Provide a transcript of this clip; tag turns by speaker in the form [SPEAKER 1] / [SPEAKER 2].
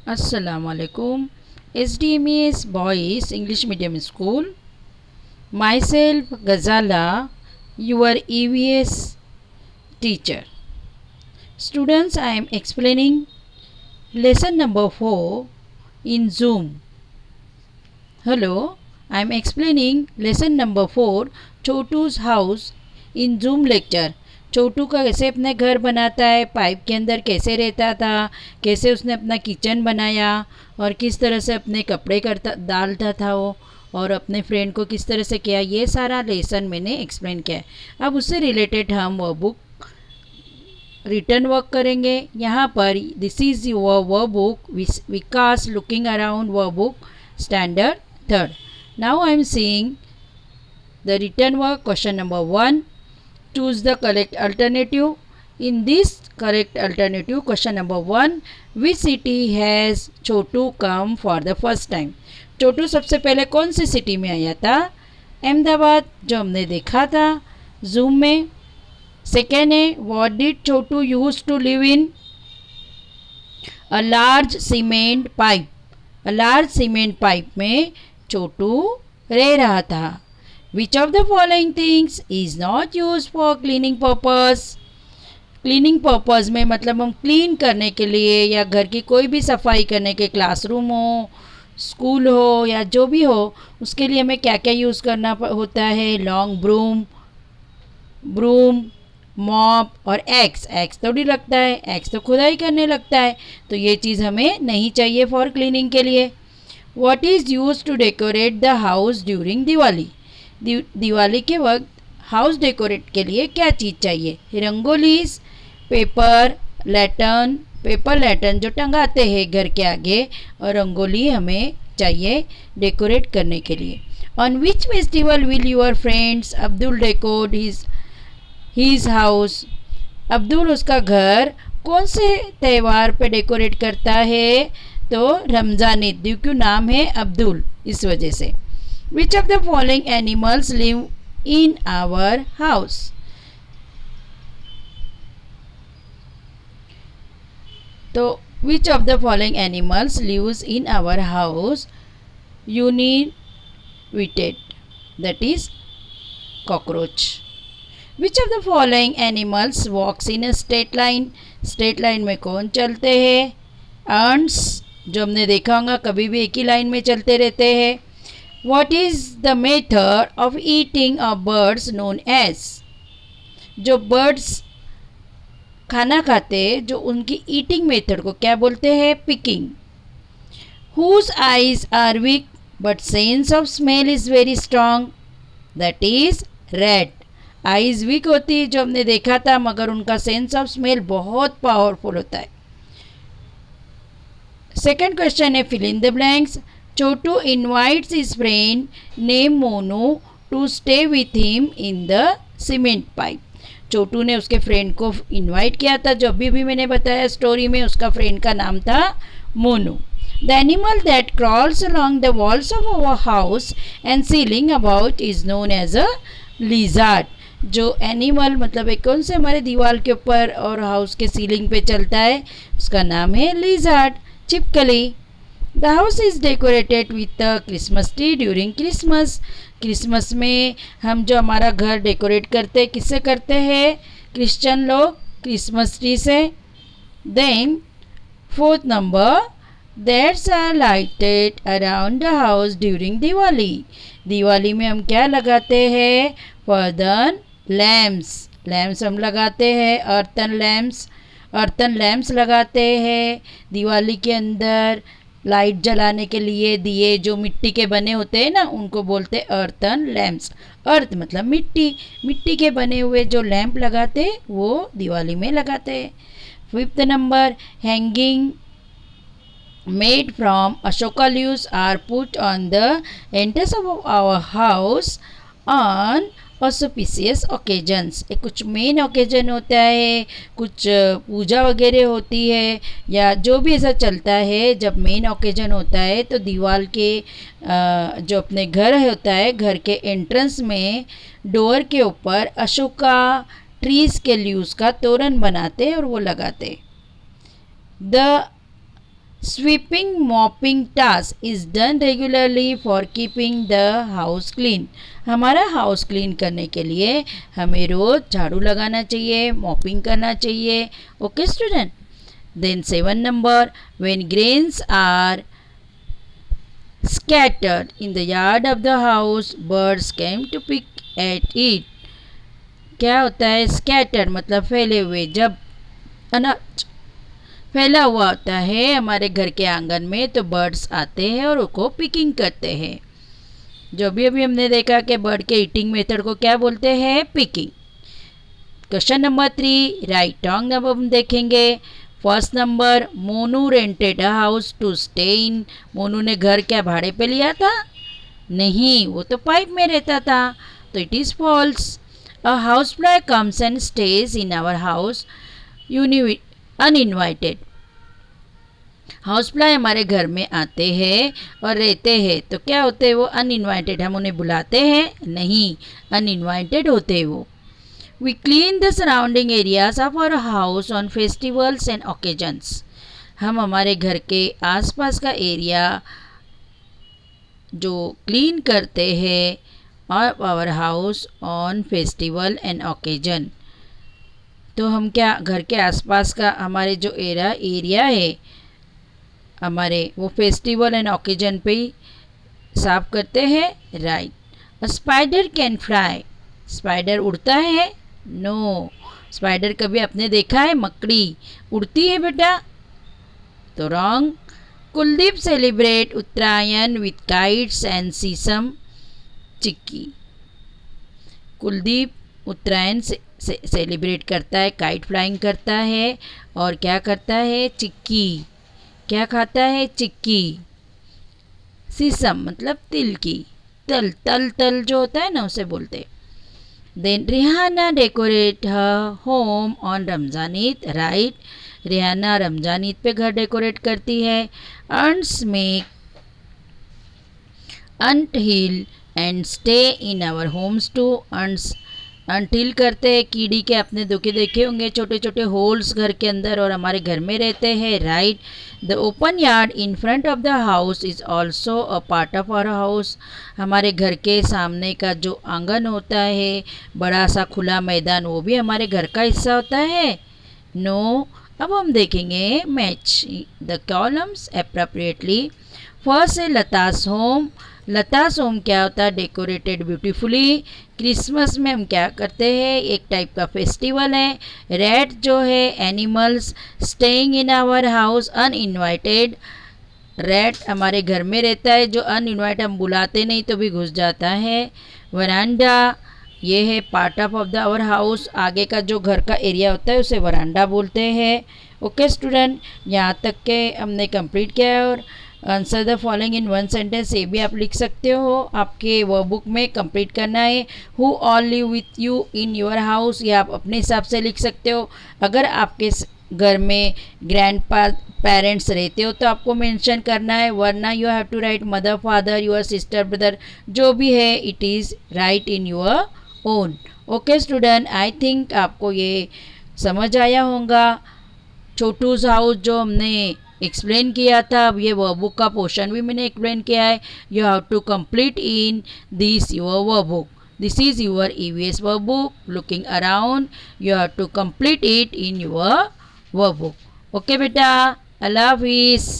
[SPEAKER 1] Assalamualaikum. SDMES Boys English Medium School. Myself Ghazala, your EVS teacher. Students, I am explaining lesson number 4 in Zoom. Hello, I am explaining lesson number 4 छोटू's house in Zoom lecture. छोटू का कैसे अपने घर बनाता है, pipe के अंदर कैसे रहता था, कैसे उसने अपना किचन बनाया और किस तरह से अपने कपड़े करता डालता था वो, और अपने फ्रेंड को किस तरह से किया, ये सारा लेसन मैंने एक्सप्लेन किया है। अब उससे रिलेटेड हम वो बुक रिटर्न वर्क करेंगे। यहाँ पर दिस इज़ वो बुक विकास लुकिंग अराउंड वो book standard third. Now I am seeing the written work. Question number 1, choose the correct alternative. In this correct alternative, question number 1, which city has Chhotu come for the first time? छोटू सबसे पहले कौन सी city में आया था? अहमदाबाद, जो हमने देखा था जूम में। सेकेंड है, what did Chhotu used to live in? a large cement pipe. a large cement pipe में छोटू रह रहा था। Which of the following things is not used for cleaning purpose? Cleaning purpose में मतलब हम क्लीन करने के लिए या घर की कोई भी सफाई करने के, क्लासरूम हो, स्कूल हो या जो भी हो, उसके लिए हमें क्या क्या यूज़ करना होता है? लॉन्ग ब्रूम, मॉप और एक्स थोड़ी लगता है, एक्स तो खुदाई करने लगता है, तो ये चीज़ हमें नहीं चाहिए फॉर क्लीनिंग के लिए। What is use to decorate the house during Diwali? Diwali के वक्त हाउस डेकोरेट के लिए क्या चीज़ चाहिए? रंगोलीज, पेपर लैटर्न जो टंगाते हैं घर के आगे, और रंगोली हमें चाहिए डेकोरेट करने के लिए। On which festival will your friends Abdul decor his house? Abdul उसका घर कौन से त्यौहार पे डेकोरेट करता है? तो रमज़ान ईद, क्योंकि नाम है अब्दुल, इस वजह से। Which of the following animals live in our house? तो which of the following animals lives in our house? Univated, that is cockroach. Which of the following animals walks in a straight line? Straight line में कौन चलते हैं? ants, जो हमने देखा होगा कभी भी एक ही लाइन में चलते रहते हैं। What is the method of eating of birds known as? जो बर्ड्स खाना खाते हैं, जो उनकी ईटिंग मेथड को क्या बोलते हैं? Picking. Whose eyes are weak but sense of smell is very strong? That is rat. Eyes weak होती है, जो हमने देखा था, मगर उनका सेंस ऑफ स्मेल बहुत पावरफुल होता है। सेकेंड क्वेश्चन है, fill in the blanks. Chhotu invites his friend name Monu to stay with him in the cement pipe. Chhotu ने उसके फ्रेंड को इनवाइट किया था, जो अभी भी मैंने बताया स्टोरी में, उसका फ्रेंड का नाम था Monu. The animal that crawls along the walls of our house and ceiling about is known as a lizard. जो एनिमल मतलब एक कौन से हमारे दीवार के ऊपर और हाउस के सीलिंग पे चलता है, उसका नाम है लिजार्ड, छिपकली। The house is decorated with a Christmas tree during Christmas. Christmas में हम जो हमारा घर डेकोरेट करते हैं, किससे करते हैं? क्रिश्चियन लोग क्रिसमस ट्री से। Then fourth number, that's are lighted around the house during Diwali. Diwali में हम क्या लगाते हैं? फर्दन लैम्प्स हम लगाते हैं, अर्थन लैम्प्स लगाते हैं। दिवाली के अंदर लाइट जलाने के लिए दिए जो मिट्टी के बने होते हैं ना, उनको बोलते हैं अर्थन लैम्प्स। अर्थ मतलब मिट्टी के बने हुए जो लैम्प लगाते हैं वो दिवाली में लगाते हैं। Fifth number, hanging made from ashoka leaves are put on the entrance of our house on auspicious occasions. एक कुछ मेन ओकेजन होता है, कुछ पूजा वगैरह होती है, या जो भी ऐसा चलता है, जब मेन ओकेजन होता है तो दीवार के जो अपने घर होता है, घर के एंट्रेंस में डोर के ऊपर अशोका ट्रीज़ के लीव्स का तोरण बनाते और वो लगाते। The Sweeping mopping task is done regularly for keeping the house clean. हमारा हाउस क्लीन करने के लिए हमें रोज़ झाड़ू लगाना चाहिए, मॉपिंग करना चाहिए. Okay student. Then 7 number, when grains are scattered in the yard of the house, birds came to pick at it. क्या होता है स्कैटर मतलब फैले हुए. जब अनाज फैला हुआ होता है हमारे घर के आंगन में तो बर्ड्स आते हैं और उसको पिकिंग करते हैं. जो भी अभी हमने देखा कि बर्ड के ईटिंग मेथड को क्या बोलते हैं, picking. Question number 3 right wrong अब हम देखेंगे. First number, Monu rented a house to stay in. Monu ने घर क्या भाड़े पे लिया था? नहीं, वो तो पाइप में रहता था. तो it is false. A house fly comes and stays in our house uninvited. House fly हमारे घर में आते हैं और रहते हैं तो क्या होते हैं वो? अनइनवाइटेड. हम उन्हें बुलाते हैं? नहीं, अनइनवाइटेड होते हैं वो. We clean the surrounding areas of our house on festivals and occasions. हम हमारे घर के आसपास का एरिया जो क्लीन करते हैं और our house on festival and occasion. तो हम क्या घर के आसपास का हमारे जो एरिया है हमारे वो फेस्टिवल एंड ओकेजन पे ही साफ करते हैं. Right. A spider can fly. Spider उड़ता है? नो. स्पाइडर कभी आपने देखा है मकड़ी उड़ती है बेटा? तो wrong. Kuldeep celebrate Uttarayan with kites and sesame chikki. Kuldeep Uttarayan से सेलिब्रेट करता है, काइट फ्लाइंग करता है और क्या करता है? चिक्की. क्या खाता है? चिक्की. सीसम मतलब तिल की. तल तल तल जो होता है ना उसे बोलते. Then Rihana decorate her home on Ramzan Eid. Right. Rihana Ramzan Eid पे घर डेकोरेट करती है. अर्न्स make anthill and stay in our homes too. अर्न्स अंटिल करते हैं कीड़ी के अपने देखे होंगे छोटे छोटे होल्स घर के अंदर और हमारे घर में रहते हैं. Right. The open yard in front of the house is also a part of our house. हमारे घर के सामने का जो आंगन होता है बड़ा सा खुला मैदान वो भी हमारे घर का हिस्सा होता है? नो. अब हम देखेंगे match the columns appropriately. First है लतास होम. लतास होम क्या होता है? Decorated beautifully. क्रिसमस में हम क्या करते हैं? एक टाइप का फेस्टिवल है. रैट जो है animals staying in our house uninvited. Rat हमारे घर में रहता है जो अनइनवाइट हम बुलाते नहीं तो भी घुस जाता है. वरांडा ये है part of the our house. आगे का जो घर का एरिया होता है उसे वरांडा बोलते हैं. ओके स्टूडेंट, यहाँ तक के हमने कंप्लीट किया है. और answer the following in one sentence ये भी आप लिख सकते हो. आपके वर्क बुक में कंप्लीट करना है. Who all live with you in your house ये आप अपने हिसाब से लिख सकते हो. अगर आपके घर में ग्रैंड पेरेंट्स रहते हो तो आपको मेंशन करना है, वरना you have to write mother father your sister brother जो भी है it is write in your own. Okay student, I think आपको ये समझ आया होगा. छोटूज हाउस जो हमने एक्सप्लेन किया था अब ये वर्क बुक का पोर्शन भी मैंने एक्सप्लेन किया है. You have to complete in this your workbook. This is your EVS workbook. Looking around you have to complete it in your workbook. Okay बेटा, अल्लाह हाफिज़.